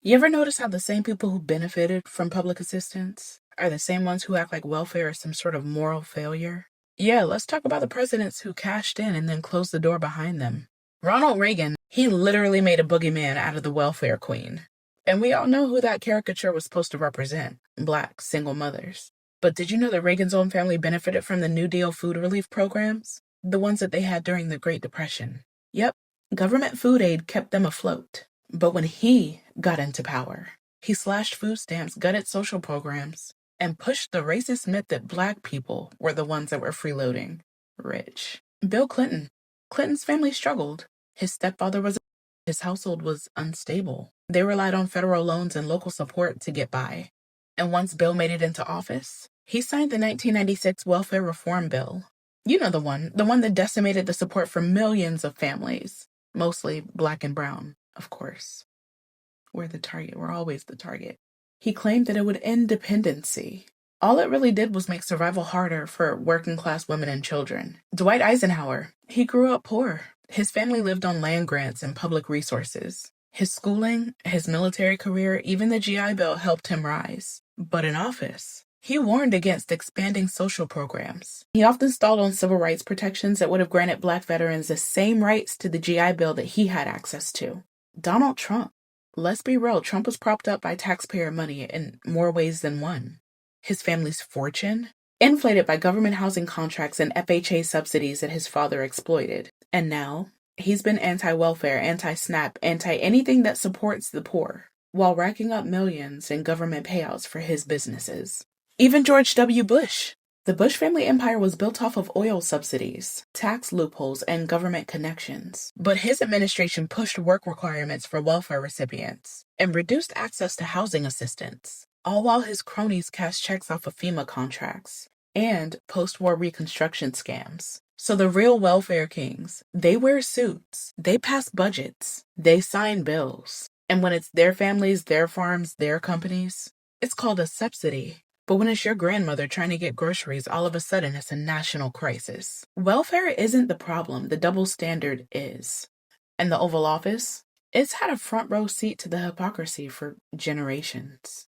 You ever notice how the same people who benefited from public assistance are the same ones who act like welfare is some sort of moral failure? Yeah, let's talk about the presidents who cashed in and then closed the door behind them. Ronald Reagan, he literally made a boogeyman out of the welfare queen. And we all know who that caricature was supposed to represent: Black single mothers. But did you know that Reagan's own family benefited from the New Deal food relief programs? The ones that they had during the Great Depression. Yep, government food aid kept them afloat. But when he got into power, he slashed food stamps, gutted social programs, and pushed the racist myth that Black people were the ones that were freeloading rich. Bill Clinton. Clinton's family struggled. His stepfather was his household was unstable. They relied on federal loans and local support to get by. And once Bill made it into office, he signed the 1996 Welfare Reform Bill. You know the one that decimated the support for millions of families, mostly Black and brown, of course. We're the target. We're always the target. He claimed that it would end dependency. All it really did was make survival harder for working class women and children. Dwight Eisenhower, he grew up poor. His family lived on land grants and public resources. His schooling, his military career, even the GI Bill helped him rise. But in office, he warned against expanding social programs. He often stalled on civil rights protections that would have granted Black veterans the same rights to the GI Bill that he had access to. Donald Trump. Let's be real, Trump was propped up by taxpayer money in more ways than one. His family's fortune, inflated by government housing contracts and FHA subsidies that his father exploited. And now, he's been anti-welfare, anti-SNAP, anti-anything that supports the poor, while racking up millions in government payouts for his businesses. Even George W. Bush. The Bush family empire was built off of oil subsidies, tax loopholes, and government connections. But his administration pushed work requirements for welfare recipients and reduced access to housing assistance, all while his cronies cashed checks off of FEMA contracts and post-war reconstruction scams. So the real welfare kings, they wear suits, they pass budgets, they sign bills. And when it's their families, their farms, their companies, it's called a subsidy. But when it's your grandmother trying to get groceries, all of a sudden it's a national crisis. Welfare isn't the problem, the double standard is. And the Oval Office, it's had a front row seat to the hypocrisy for generations.